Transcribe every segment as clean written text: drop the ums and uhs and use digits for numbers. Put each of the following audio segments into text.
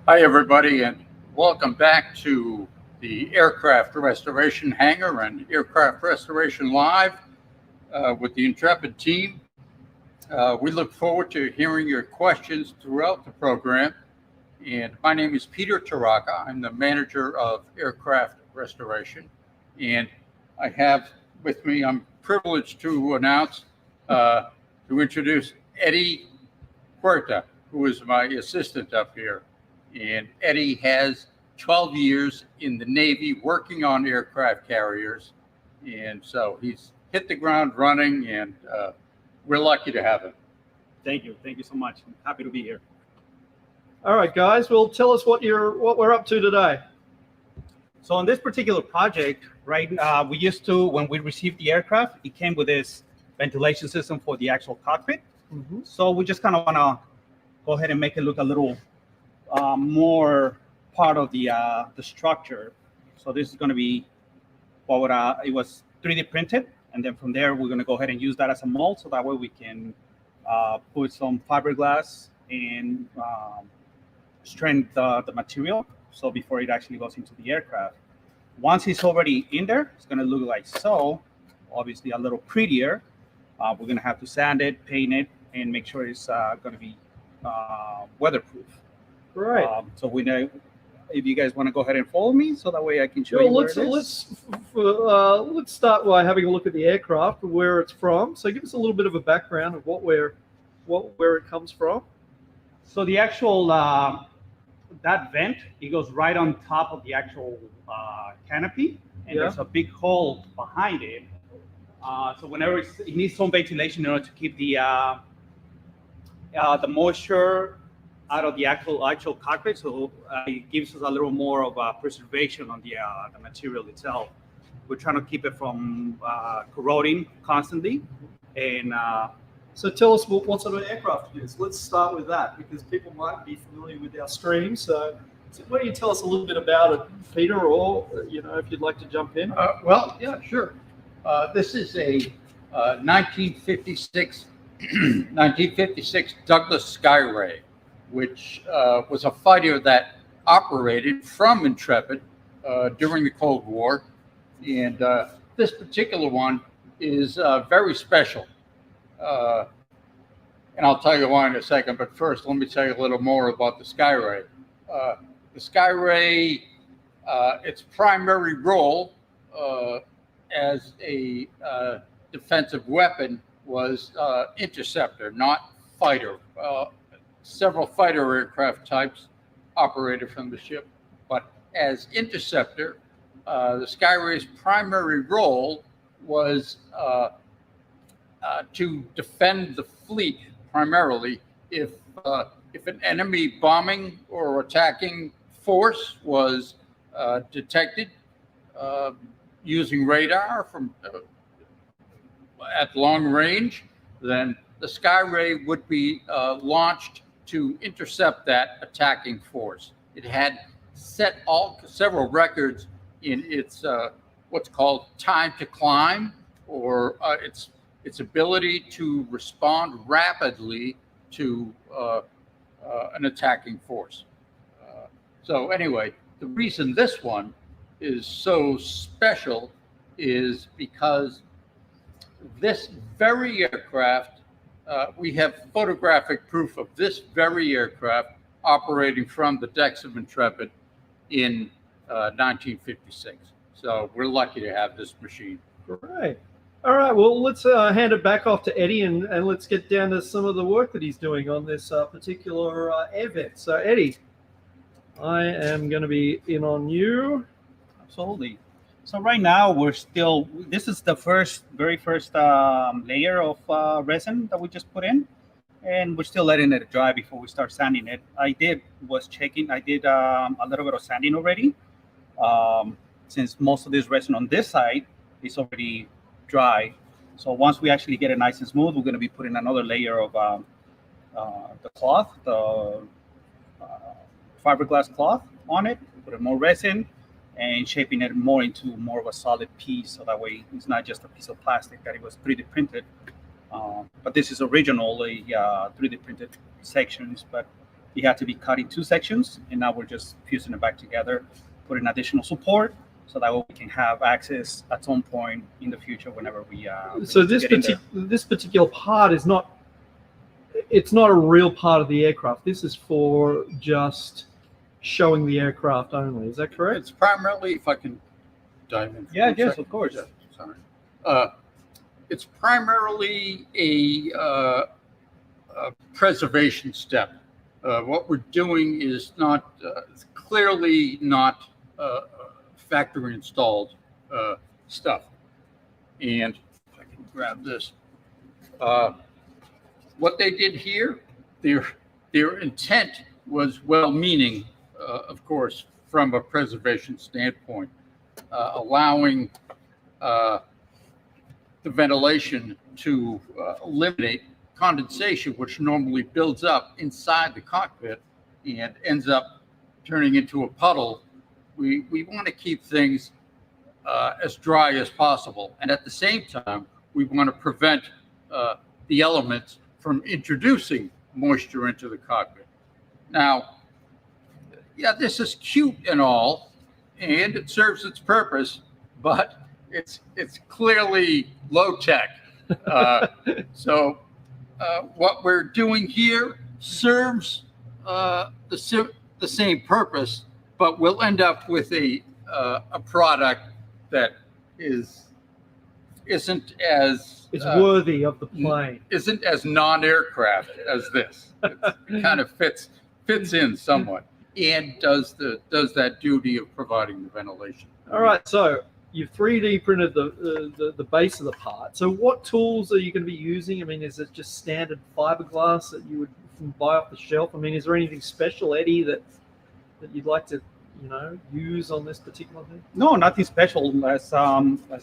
Hi, everybody, and welcome back to the Aircraft Restoration Hangar and Aircraft Restoration Live with the Intrepid team. We look forward to hearing your questions throughout the program. And my name is Peter Taraka. I'm the manager of Aircraft Restoration. And I have with me, I'm privileged to announce, to introduce Eddie Huerta, who is my assistant up here. And Eddie has 12 years in the Navy working on aircraft carriers. And so he's hit the ground running, and we're lucky to have him. Thank you. Thank you so much. I'm happy to be here. All right, guys. Well, tell us what we're up to today. So on this particular project, right, we used to, when we received the aircraft, it came with this ventilation system for the actual cockpit. Mm-hmm. So we just kind of want to go ahead and make it look a little more part of the structure. So this is going to be what it was 3D printed, and then from there we're going to go ahead and use that as a mold, so that way we can put some fiberglass and strengthen the material. So before it actually goes into the aircraft, once it's already in there, it's going to look like so. Obviously, a little prettier. We're going to have to sand it, paint it, and make sure it's going to be weatherproof. Right. So we know if you guys want to go ahead and follow me, so that way I can show you where it is. Let's start by having a look at the aircraft and where it's from. So give us a little bit of a background of where it comes from. So the actual that vent, it goes right on top of the actual canopy, and there's a big hole behind it. So whenever it needs some ventilation in order to keep the moisture out of the actual cockpit, so it gives us a little more of a preservation on the material itself. We're trying to keep it from corroding constantly. And so tell us what sort of aircraft it is. Let's start with that, because people might be familiar with our stream. So why don't you tell us a little bit about it, Peter, or if you'd like to jump in. Well, yeah, sure. This is a 1956 Douglas Skyray, which was a fighter that operated from Intrepid during the Cold War. And this particular one is very special. And I'll tell you why in a second, but first let me tell you a little more about the Skyray. The Skyray, its primary role as a defensive weapon was interceptor, not fighter. Several fighter aircraft types operated from the ship, but as interceptor, the Skyray's primary role was to defend the fleet primarily if an enemy bombing or attacking force was detected using radar from at long range, then the Skyray would be launched to intercept that attacking force. It had set several records in its what's called time to climb, or its ability to respond rapidly to an attacking force. So anyway, the reason this one is so special is because this very aircraft, we have photographic proof of this very aircraft operating from the decks of Intrepid in 1956. So we're lucky to have this machine. Great. All right. Well, let's hand it back off to Eddie, and let's get down to some of the work that he's doing on this particular air vent. So Eddie, I am going to be in on you. Absolutely. So right now this is the very first layer of resin that we just put in, and we're still letting it dry before we start sanding it. I did a little bit of sanding already, since most of this resin on this side is already dry. So once we actually get it nice and smooth, we're going to be putting another layer of the cloth, the fiberglass cloth on it, put more resin, and shaping it more into more of a solid piece, so that way it's not just a piece of plastic that it was 3D printed. But this is originally 3D printed sections, but it had to be cut in 2 sections, and now we're just fusing it back together, putting additional support, so that way we can have access at some point in the future whenever we. So need to get in there. this particular part is not. It's not a real part of the aircraft. This is for just showing the aircraft only. Is that correct? It's primarily, if I can dive in. For Yeah, one yes, second. of course. Yeah, sorry. It's primarily a preservation step. What we're doing is not it's clearly not factory installed stuff. And if I can grab this, what they did here, their intent was well-meaning, of course, from a preservation standpoint, allowing the ventilation to eliminate condensation, which normally builds up inside the cockpit and ends up turning into a puddle. We want to keep things as dry as possible. And at the same time, we want to prevent the elements from introducing moisture into the cockpit. Now, yeah, this is cute and all, and it serves its purpose, but it's clearly low tech. So what we're doing here serves the same purpose, but we'll end up with a product that isn't as It's worthy of the plane. isn't as non-aircraft as this. It kind of fits in somewhat and does that duty of providing the ventilation. All right, so you've 3D printed the base of the part. So what tools are you going to be using? I mean, is it just standard fiberglass that you would buy off the shelf? I mean, is there anything special, Eddie, that you'd like to use on this particular thing? No, nothing special. As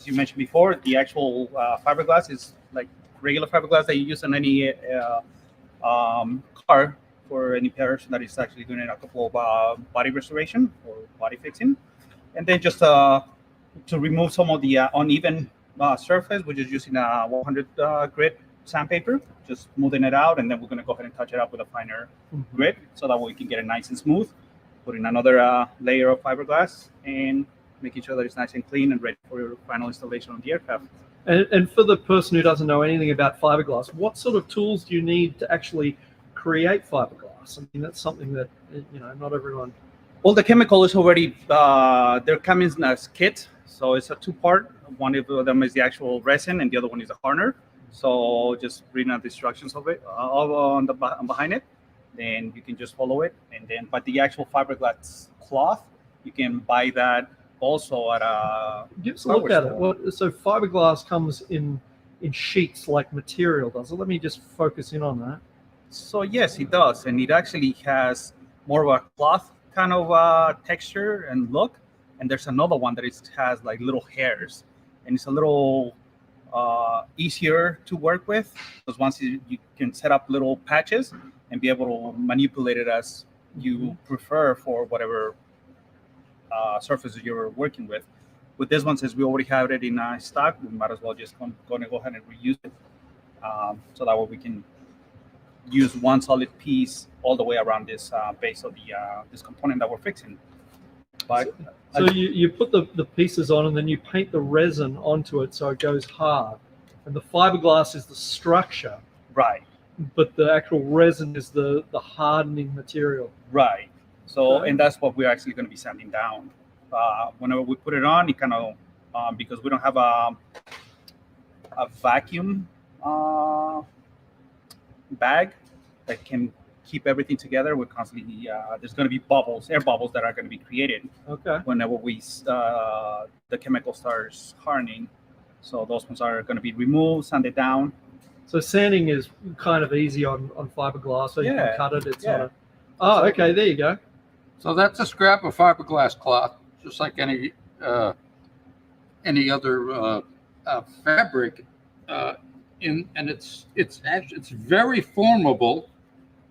you mentioned before, the actual fiberglass is like regular fiberglass that you use on any car for any person that is actually doing a couple of body restoration or body fixing, and then just to remove some of the uneven surface, we're just using a 100 grit sandpaper, just smoothing it out, and then we're going to go ahead and touch it up with a finer grit so that way we can get it nice and smooth. Put in another layer of fiberglass and making sure that it's nice and clean and ready for your final installation on the aircraft. And for the person who doesn't know anything about fiberglass, what sort of tools do you need to actually create fiberglass? I mean, that's something that, not everyone... Well, the chemical is already, they're coming as kit. So it's a 2-part. One of them is the actual resin and the other one is the hardener. So just reading out the instructions of it on behind it. Then you can just follow it, but the actual fiberglass cloth, you can buy that also at a. Give us a look at it. So fiberglass comes in sheets like material, does it? Let me just focus in on that. So yes, it does, and it actually has more of a cloth kind of texture and look. And there's another one that has like little hairs, and it's a little easier to work with because once you can set up little patches and be able to manipulate it as you prefer for whatever surfaces you're working with. With this one, since we already have it in stock, we might as well just go ahead and reuse it, so that way we can use one solid piece all the way around this base of this component that we're fixing. But so you put the pieces on and then you paint the resin onto it so it goes hard, and the fiberglass is the structure. Right. But the actual resin is the hardening material. Right. So, and that's what we're actually going to be sanding down. Whenever we put it on, it kind of, because we don't have a vacuum bag that can keep everything together, we're constantly, there's going to be bubbles, air bubbles that are going to be created. Okay. Whenever the chemical starts hardening. So those ones are going to be removed, sanded down. So sanding is kind of easy on fiberglass, so you can cut it. It's not a... Oh, okay, there you go. So that's a scrap of fiberglass cloth, just like any other fabric, and it's very formable.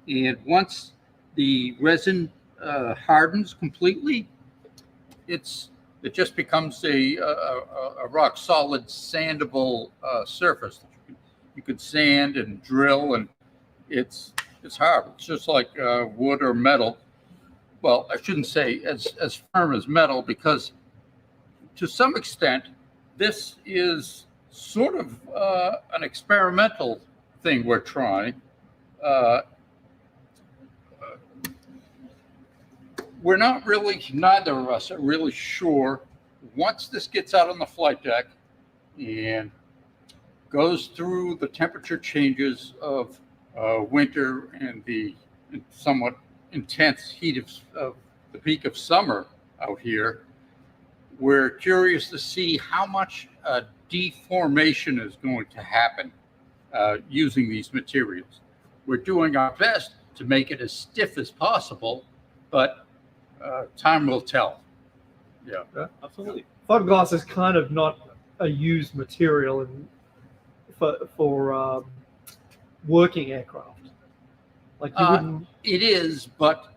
And once the resin hardens completely, it just becomes a rock solid sandable surface. You could sand and drill, and it's It's hard. It's just like wood or metal. Well, I shouldn't say as firm as metal, because to some extent, this is sort of an experimental thing we're trying. Uh, we're not really, neither of us are really sure, once this gets out on the flight deck and goes through the temperature changes of winter and the somewhat intense heat of the peak of summer out here, we're curious to see how much deformation is going to happen using these materials. We're doing our best to make it as stiff as possible, but time will tell. Yeah, Absolutely. Fiberglass is kind of not a used material for working aircraft. Like you wouldn't. it is, but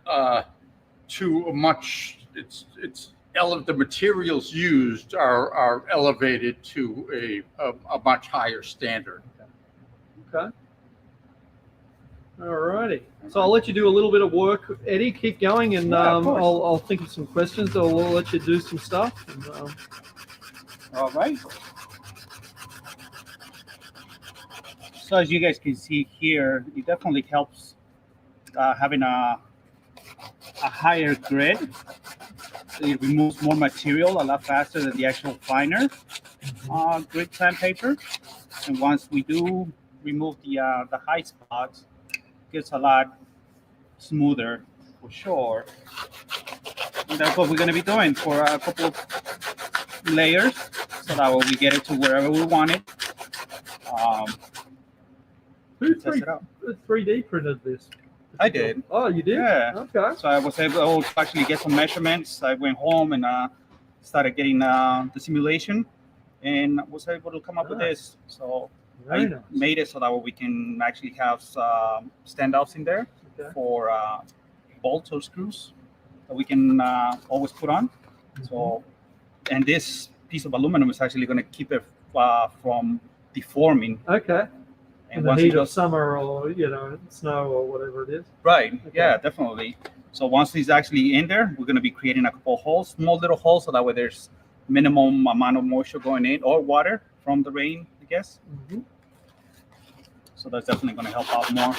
to a much, the materials used are elevated to a much higher standard. Okay. All righty. So I'll let you do a little bit of work, Eddie. Keep going, and Yeah, of course. I'll think of some questions, or we'll let you do some stuff. And, All right. So as you guys can see here, it definitely helps having a higher grid. It removes more material a lot faster than the actual finer grid sandpaper. And once we do remove the high spots, it gets a lot smoother for sure. And that's what we're going to be doing for a couple of layers, so that way we get it to wherever we want it. who Test it out. 3D printed this? I did. Oh, you did? Yeah. Okay. So I was able to actually get some measurements. I went home and started getting the simulation, and was able to come up with Nice. this. So Very I nice. made it so that way we can actually have standoffs in there Okay. for bolts or screws that we can always put on. So, and this piece of aluminum is actually going to keep it from deforming. Okay. And In the once heat it of goes, summer, or snow, or whatever it is. right, Okay. yeah, definitely. So once it's actually in there, we're going to be creating a couple of holes, small little holes, so that way there's minimum amount of moisture going in, or water from the rain, I guess. Mhm. So that's definitely going to help out more.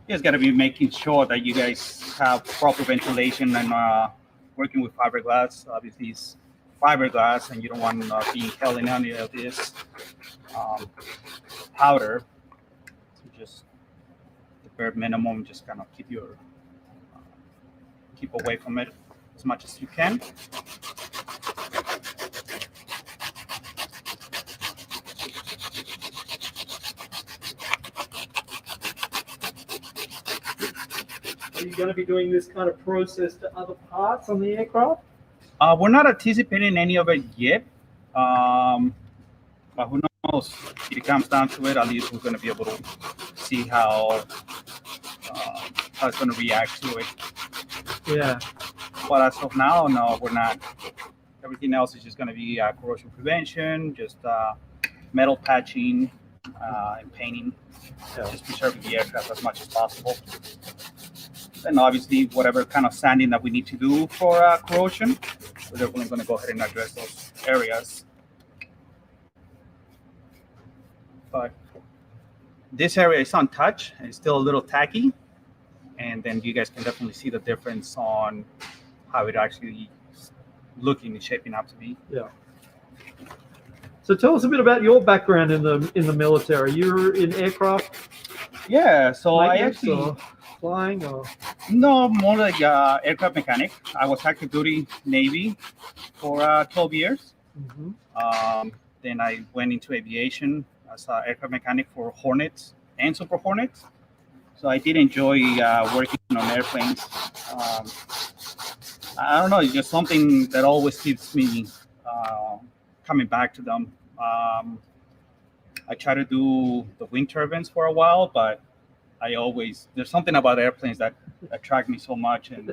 You guys got to be making sure that you guys have proper ventilation and working with fiberglass. Obviously, it's fiberglass, and you don't want being held in any of this powder. So just the bare minimum, just kind of keep away from it as much as you can. Are you going to be doing this kind of process to other parts on the aircraft? We're not anticipating any of it yet, but who knows? If it comes down to it, at least we're going to be able to see how it's going to react to it. Yeah. But as of now, no, we're not. Everything else is just going to be corrosion prevention, just metal patching and painting, just preserving the aircraft as much as possible. And obviously, whatever kind of sanding that we need to do for corrosion, we're definitely going to go ahead and address those areas. But this area is untouched and it's still a little tacky. And then you guys can definitely see the difference on how it actually is looking and shaping up to be. Yeah. So tell us a bit about your background in the military. You're in aircraft Yeah, so I maintenance actually, or flying, or no, more like aircraft mechanic. I was active duty Navy for 12 years. Then I went into aviation as an aircraft mechanic for Hornets and Super Hornets. So I did enjoy working on airplanes. I don't know, it's just something that always keeps me coming back to them. I try to do the wind turbines for a while, but there's something about airplanes that attract me so much. And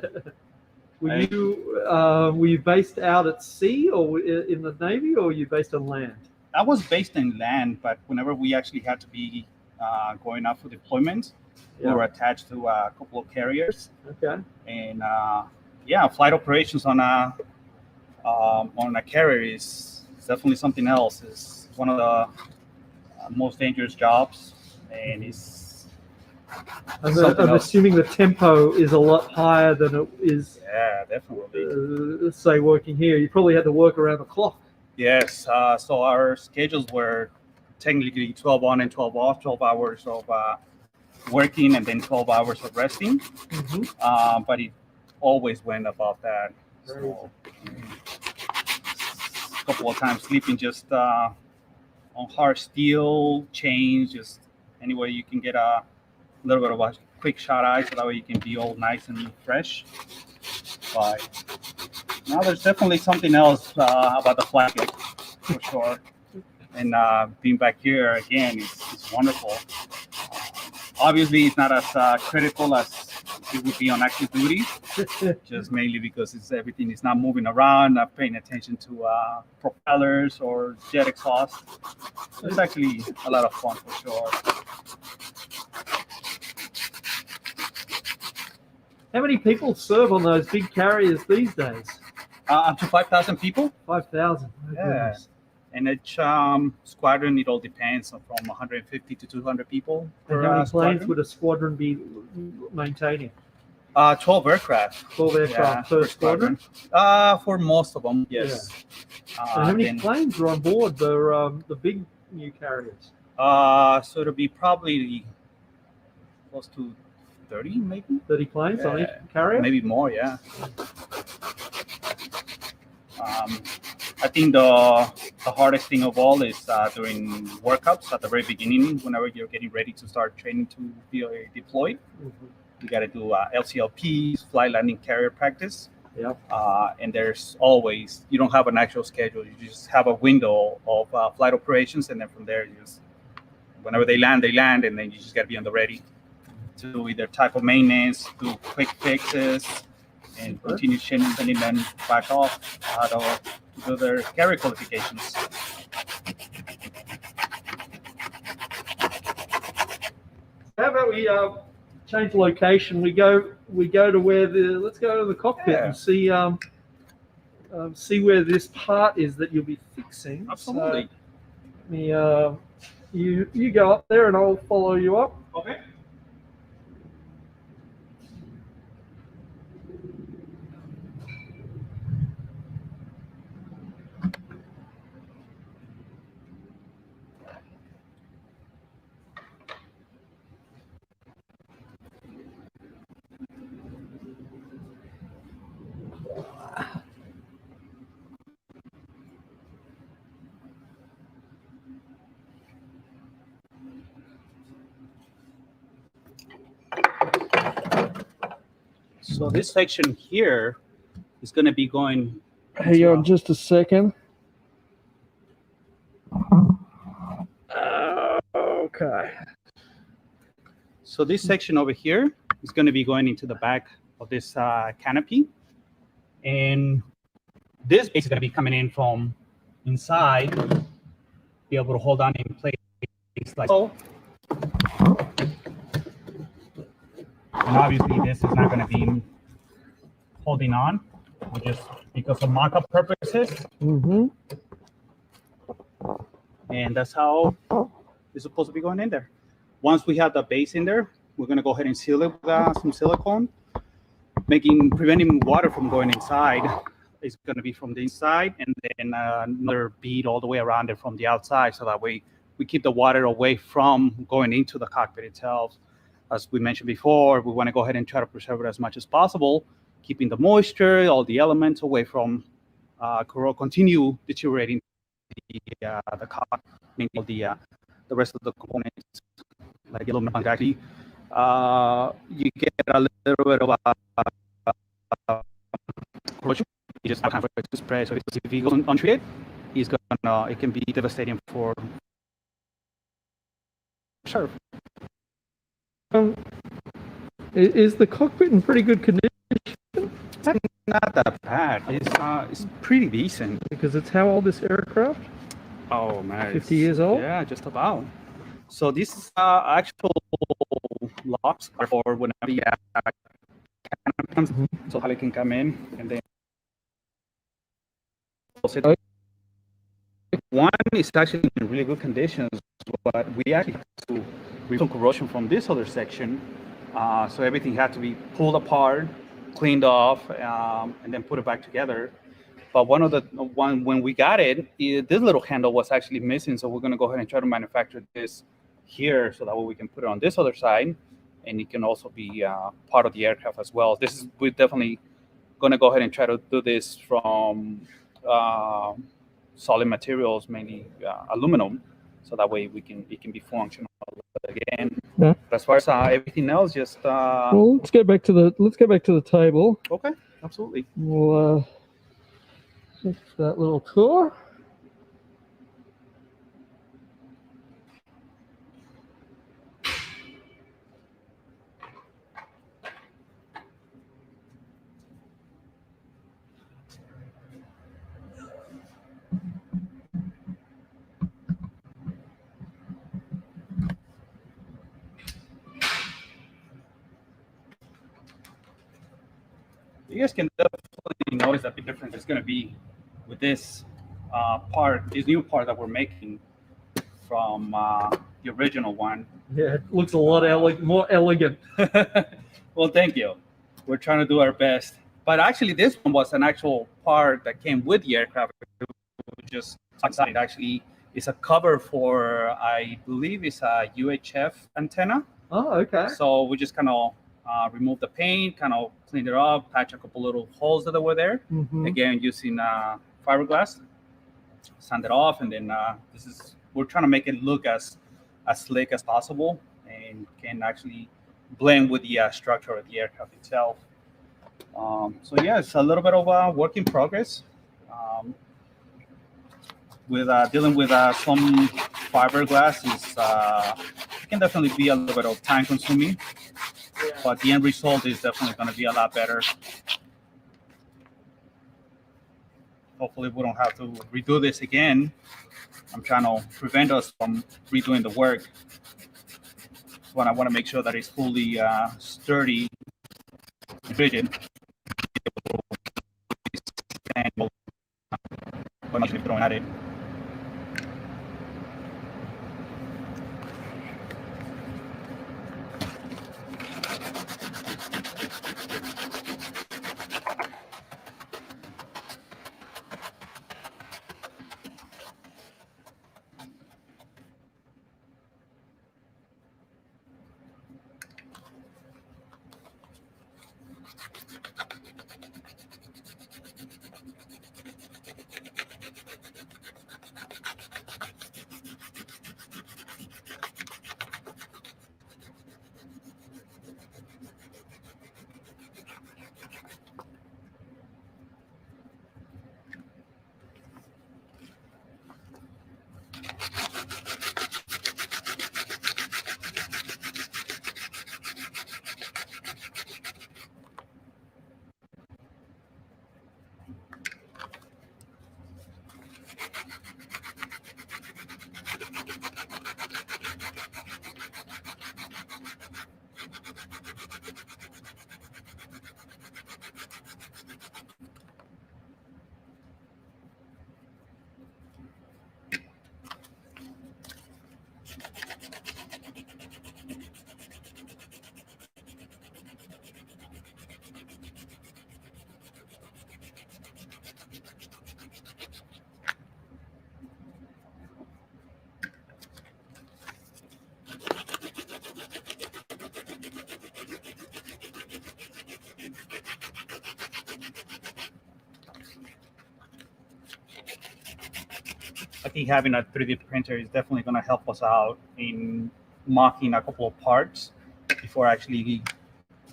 Were you based out at sea or in the Navy, or were you based on land? I was based in land, but whenever we actually had to be going out for deployments, we were attached to a couple of carriers. Okay. And flight operations on a carrier is definitely something else. It's one of the most dangerous jobs, and it's I'm assuming the tempo is a lot higher than it is. Yeah, definitely. Say working here, you probably had to work around the clock. Yes. So our schedules were technically 12 on and 12 off, 12 hours of working and then 12 hours of resting. Mm-hmm. But it always went above that. So, a couple of times sleeping just on hard steel, chains, just anywhere you can get a little bit of a quick shot eye so that way you can be all nice and fresh. But now there's definitely something else about the flight deck, for sure. And being back here again is wonderful. Obviously, it's not as critical as it would be on active duty, just mainly because everything is not moving around, not paying attention to propellers or jet exhaust. It's actually a lot of fun for sure. How many people serve on those big carriers these days? Up to 5,000 people. 5,000. Yeah. And each squadron, it all depends from 150 to 200 people. And how many planes would a squadron be maintaining? 12 aircraft. 12 aircraft per squadron? For most of them, yes. Yeah. And how many planes are on board the big new carriers? So it'll be probably close to 30, maybe. 30 planes on each carrier? Maybe more, yeah. I think the hardest thing of all is during workups at the very beginning, whenever you're getting ready to start training to be deployed. Mm-hmm. You got to do LCLPs, flight landing carrier practice. Yep. And there's always, you don't have an actual schedule. You just have a window of flight operations. And then from there, whenever they land, and then you just got to be on the ready to do either type of maintenance, do quick fixes, and continue sending them back off to do their carrier qualifications. How about we change location? We go to where let's go to the cockpit and see where this part is that you'll be fixing. Absolutely. So, you go up there and I'll follow you up. Okay. So this section here is going to be going. Hang on just a second. Okay. So this section over here is going to be going into the back of this canopy. And this base is going to be coming in from inside, be able to hold on in place like so. And obviously this is not going to be holding on, just because of mock-up purposes. Mm-hmm. And that's how it's supposed to be going in there. Once we have the base in there, we're going to go ahead and seal it with some silicone, preventing water from going inside. It's going to be from the inside, and then another bead all the way around it from the outside, so that way we keep the water away from going into the cockpit itself. As we mentioned before, we want to go ahead and try to preserve it as much as possible, keeping the moisture, all the elements away from continue deteriorating the cockpit, the rest of the components, like aluminum exactly. You get a little bit of corrosion. You just have time for it to spread. So if it goes untreated, it can be devastating for Sure. Is the cockpit in pretty good condition? Not that bad. It's pretty decent. Because it's how old this aircraft? Oh man, 50 years old? Yeah, just about. So this is actual locks for whenever the cannon comes, so Holly can come in and then close it. One is actually in really good conditions, but we actually had to remove some corrosion from this other section, so everything had to be pulled apart, cleaned off, and then put it back together. But when we got it, this little handle was actually missing, so we're going to go ahead and try to manufacture this here, so that way we can put it on this other side, and it can also be part of the aircraft as well. We're definitely going to go ahead and try to do this from solid materials, mainly aluminum, so that way it can be functional again. Yeah. But as far as everything else, just well, let's get back to the table. Okay, absolutely. We'll fix that little tour. You guys can definitely notice that the difference is going to be with this this new part that we're making from the original one. Yeah, it looks a lot more elegant. Well, thank you. We're trying to do our best. But actually, this one was an actual part that came with the aircraft. Just outside, actually, it's a cover for, I believe, it's a UHF antenna. Oh, okay. So we just kind of remove the paint, kind of clean it up, patch a couple little holes that were there. Mm-hmm. Again, using fiberglass, sand it off, and then we're trying to make it look as slick as possible, and can actually blend with the structure of the aircraft itself. So yeah, it's a little bit of a work in progress. With dealing with some fiberglass, it can definitely be a little bit of time consuming, but the end result is definitely going to be a lot better. Hopefully we don't have to redo this again. I'm trying to prevent us from redoing the work. So I want to make sure that it's fully sturdy and rigid. When I'm throwing at it. I think having a 3D printer is definitely going to help us out in mocking a couple of parts before actually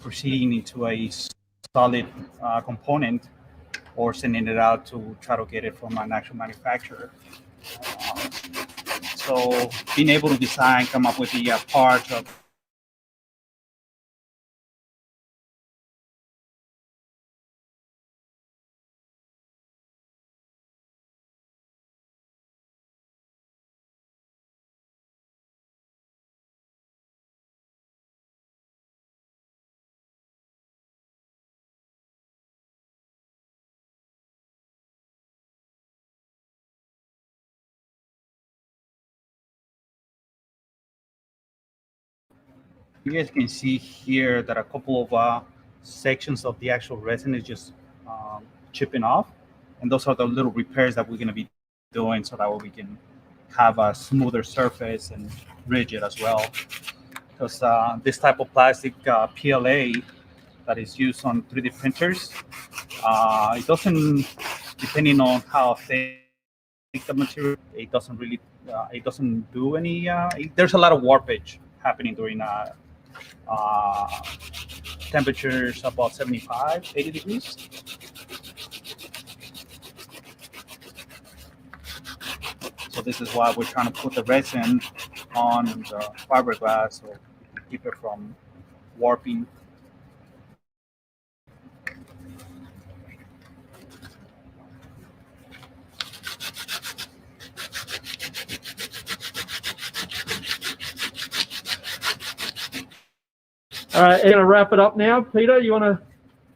proceeding into a solid component or sending it out to try to get it from an actual manufacturer. So being able to design, come up with the parts of you guys can see here that a couple of sections of the actual resin is just chipping off. And those are the little repairs that we're going to be doing so that way we can have a smoother surface and rigid as well. Because this type of plastic PLA that is used on 3D printers, it doesn't, depending on how thick the material, it doesn't really, it doesn't do any, there's a lot of warpage happening during temperatures about 75, 80 degrees. So this is why we're trying to put the resin on the fiberglass so we can keep it from warping. All right, I'm going to wrap it up now. Peter, you want to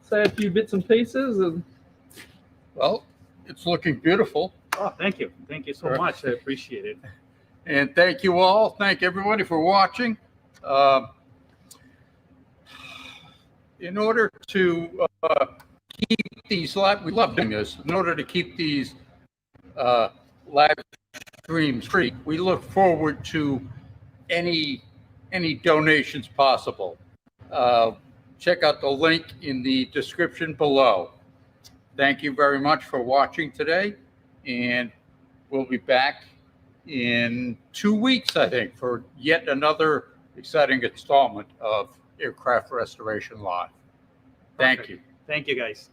say a few bits and pieces? Well, it's looking beautiful. Oh, thank you. Thank you so much. I appreciate it. And thank you all. Thank everybody for watching. In order to keep these live, we love doing this. In order to keep these live streams free, we look forward to any donations possible. Check out the link in the description below. Thank you very much for watching today, and we'll be back in 2 weeks, I think, for yet another exciting installment of Aircraft Restoration Live. Thank you. Thank you, guys.